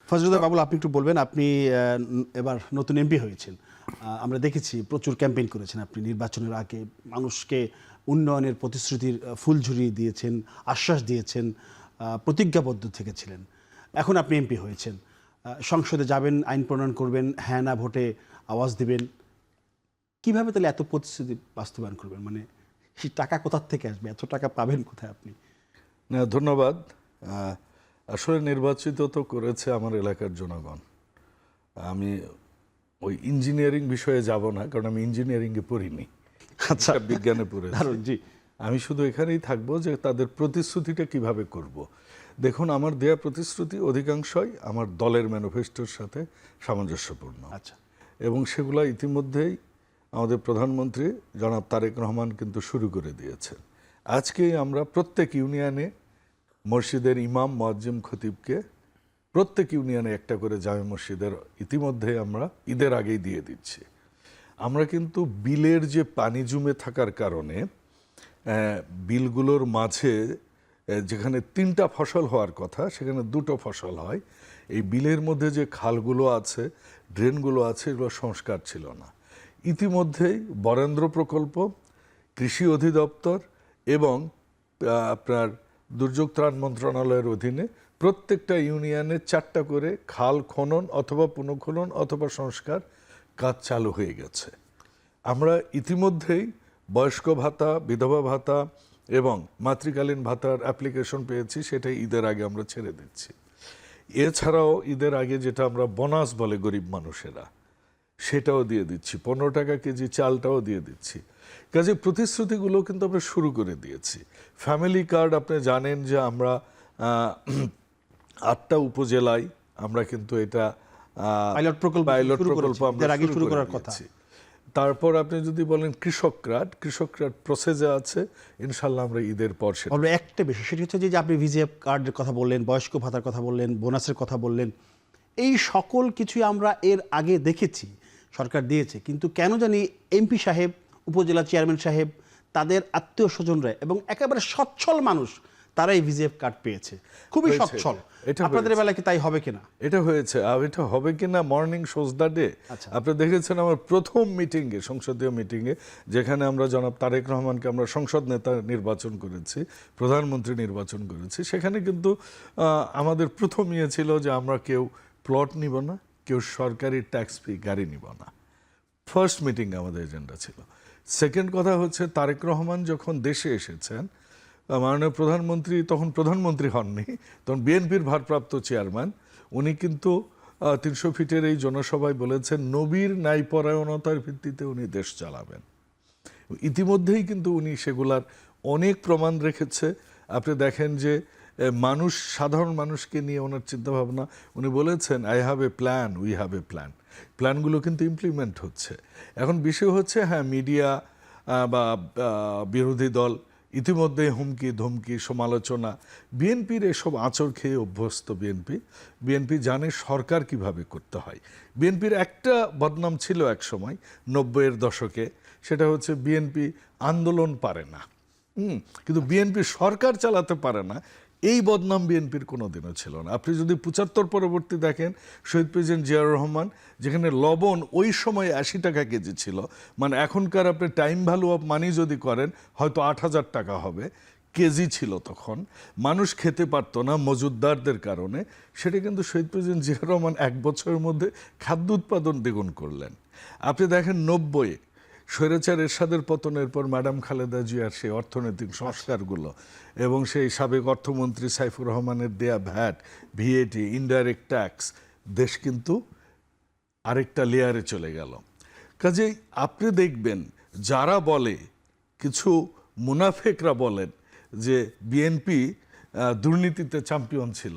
ফজলুদ্দিন বাবুল, আপনি একটু বলবেন, আপনি এবার নতুন এমপি হয়েছেন, আমরা দেখেছি প্রচুর ক্যাম্পেইন করেছেন আপনি নির্বাচনের আগে, মানুষকে উন্নয়নের প্রতিশ্রুতির ফুলঝুরি দিয়েছেন, আশ্বাস দিয়েছেন, প্রতিজ্ঞাবদ্ধ থেকেছিলেন। এখন আপনি এমপি হয়েছেন, সংসদে যাবেন, আইন প্রণয়ন করবেন, হ্যাঁ না ভোটে আওয়াজ দিবেন, কিভাবে তাহলে এত প্রতিশ্রুতি বাস্তবায়ন করবেন? মানে সেই টাকা কোথা থেকে আসবে, এত টাকা পাবেন কোথায় আপনি? না, ধন্যবাদ। আসলে নির্বাচিত তো করেছে আমার এলাকার জনগণ। আমি ওই ইঞ্জিনিয়ারিং বিষয়ে যাব না, কারণ আমি ইঞ্জিনিয়ারিংয়ে পড়িনি, আচ্ছা, বিজ্ঞানে পড়েছি। জি, আমি শুধু এখানেই থাকবো যে তাদের প্রতিশ্রুতিটা কিভাবে করব। দেখুন, আমার দেয়া প্রতিশ্রুতি অধিকাংশই আমার দলের ম্যানিফেস্টোর সাথে সামঞ্জস্যপূর্ণ। আচ্ছা, এবং সেগুলো ইতিমধ্যেই আমাদের প্রধানমন্ত্রী জনাব তারেক রহমান কিন্তু শুরু করে দিয়েছেন। আজকেই আমরা প্রত্যেক ইউনিয়নে মসজিদের ইমাম, মুয়াজ্জিম, খতিবকে প্রত্যেক ইউনিয়নে একটা করে জামে মসজিদের ইতিমধ্যে আমরা ঈদের আগেই দিয়ে দিচ্ছি। আমরা কিন্তু বিলের যে পানি জমে থাকার কারণে বিলগুলোর মাঝে যেখানে 3টা ফসল হওয়ার কথা সেখানে 2টো ফসল হয়। এই বিলের মধ্যে যে খালগুলো আছে, ড্রেনগুলো আছে, এগুলো সংস্কার ছিল না। ইতিমধ্যেই বরেন্দ্র প্রকল্প, কৃষি অধিদপ্তর এবং আপনার দুর্যোগ ত্রাণ মন্ত্রণালয়ের অধীনে প্রত্যেকটা ইউনিয়নে 4টা করে খাল খনন অথবা পুনঃখনন অথবা সংস্কার কাজ চালু হয়ে গেছে। আমরা ইতিমধ্যেই বয়স্ক ভাতা, বিধবা ভাতা এবং মাতৃকালীন ভাতার অ্যাপ্লিকেশন পেয়েছি, সেটা ঈদের আগে আমরা ছেড়ে দিচ্ছি। এছাড়াও ঈদের আগে যেটা আমরা বোনাস বলে গরিব মানুষেরা, সেটাও দিয়ে দিচ্ছি। 15 টাকা কেজি চালটাও দিয়ে দিচ্ছি। কাজে প্রতিশ্রুতিগুলো কিন্তু আমরা শুরু করে দিয়েছি। ফ্যামিলি কার্ড আপনি জানেন যে আমরা 8টা উপজেলায় আমরা কিন্তু এটা পাইলট প্রকল্প আমরা শুরু করার কথা। তারপর আপনি যদি বলেন কৃষক কার্ড প্রসেসে আছে, ইনশাল্লাহ আমরা ঈদের পর সেটা। একটা বিষয় সেটা হচ্ছে যে আপনি ভিজিএফ কার্ডের কথা বললেন, বয়স্ক ভাতার কথা বললেন, বোনাসের কথা বললেন, এই সকল কিছুই আমরা এর আগে দেখেছি সরকার দিয়েছে, কিন্তু কেন জানি এমপি সাহেব, উপজেলা চেয়ারম্যান সাহেব, তাদের আত্মীয় স্বজনরা এবং একেবারে সচ্ছল মানুষ তারাই ভিজিএফ কার্ড পেয়েছে, খুবই সচ্ছল। আপনাদের বেলায় কি তাই হবে কিনা? এটা হয়েছে, আর এটা হবে কিনা মর্নিং শোজ দ্য ডে। আপনি দেখেছেন আমার প্রথম মিটিংয়ে, সংসদীয় মিটিংয়ে, যেখানে আমরা জনাব তারেক রহমানকে আমরা সংসদ নেতা নির্বাচন করেছি, প্রধানমন্ত্রী নির্বাচন করেছি, সেখানে কিন্তু আমাদের প্রথম ইয়ে ছিল যে আমরা কেউ প্লট নিব না, কেউ সরকারি ট্যাক্স ফ্রি গাড়ি নিব না। ফার্স্ট মিটিং আমাদের এজেন্ডা ছিল। সেকেন্ড কথা হচ্ছে, তারেক রহমান যখন দেশে এসেছেন, মাননীয় প্রধানমন্ত্রী তখন প্রধানমন্ত্রী হননি, তখন বিএনপির ভারপ্রাপ্ত চেয়ারম্যান, উনি কিন্তু 300 ফিটের এই জনসভায় বলেছেন নবীর ন্যায়পরায়ণতার ভিত্তিতে উনি দেশ চালাবেন। ইতিমধ্যেই কিন্তু উনি সেগুলার অনেক প্রমাণ রেখেছে। আপনি দেখেন যে মানুষ, সাধারণ মানুষকে নিয়ে ওনার চিন্তাভাবনা, উনি বলেছেন I have a plan, we have a plan. প্ল্যানগুলো কিন্তু ইমপ্লিমেন্ট হচ্ছে। এখন বিষয় হচ্ছে, হ্যাঁ, মিডিয়া বা বিরোধী দল ইতিমধ্যে হুমকি ধমকি সমালোচনা, বিএনপির এসব আঁচড় খেয়ে অভ্যস্ত। বিএনপি জানে সরকার কিভাবে করতে হয়। বিএনপির একটা বদনাম ছিল এক সময় 90-এর দশকে, সেটা হচ্ছে বিএনপি আন্দোলন পারে না, কিন্তু বিএনপি সরকার চালাতে পারে না। এই বদনাম বিএনপির কোনোদিনও ছিল না। আপনি যদি 75 পরবর্তী দেখেন, শহীদ প্রেসিডেন্ট জিয়াউর রহমান, যেখানে লবণ ওই সময় 80 টাকা কেজি ছিল, মানে এখনকার আপনি টাইম ভ্যালু অফ মানি যদি করেন হয়তো 8000 টাকা হবে, কেজি ছিল তখন, মানুষ খেতে পারতো না মজুদদারদের কারণে। সেটা কিন্তু শহীদ প্রেসিডেন্ট জিয়াউর রহমান 1 বছরের মধ্যে খাদ্য উৎপাদন দ্বিগুণ করলেন। আপনি দেখেন 90-এ স্বৈরাচার এরশাদের পতনের পর ম্যাডাম খালেদা জিয়ার সেই অর্থনৈতিক সংস্কারগুলো এবং সেই সাবেক অর্থমন্ত্রী সাইফুর রহমানের দেয়া ভ্যাট, ভিএটি, ইনডাইরেক্ট ট্যাক্স, দেশ কিন্তু আরেকটা লেয়ারে চলে গেল। কাজেই আপনি দেখবেন যারা বলে, কিছু মুনাফেকরা বলেন যে বিএনপি দুর্নীতিতে চ্যাম্পিয়ন ছিল,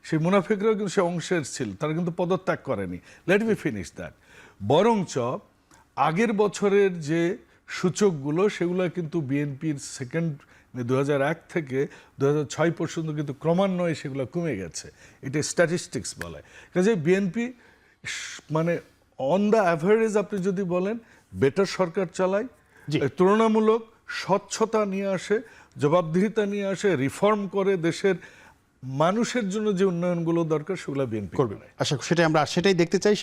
সেই মুনাফেকরাও কিন্তু সে অংশের ছিল, তারা কিন্তু পদত্যাগ করেনি। Let me finish that. বরঞ্চ আগের বছরের যে সূচকগুলো, সেগুলো কিন্তু বিএনপির সেকেন্ড 2001 থেকে 2006 পর্যন্ত কিন্তু ক্রমান্বয়ে সেগুলো কমে গেছে। এটা স্ট্যাটিস্টিক্স বলে। কাজে বিএনপি মানে অন দ্য অ্যাভারেজ আপনি যদি বলেন বেটার সরকার চালায়, তুলনামূলক স্বচ্ছতা নিয়ে আসে, জবাবদিহিতা নিয়ে আসে, রিফর্ম করে দেশের মানুষের জন্য যে উন্নয়নগুলো দরকার সেগুলো বিএনপি করবে। আশা সেটাই আমরা সেটাই দেখতে চাই।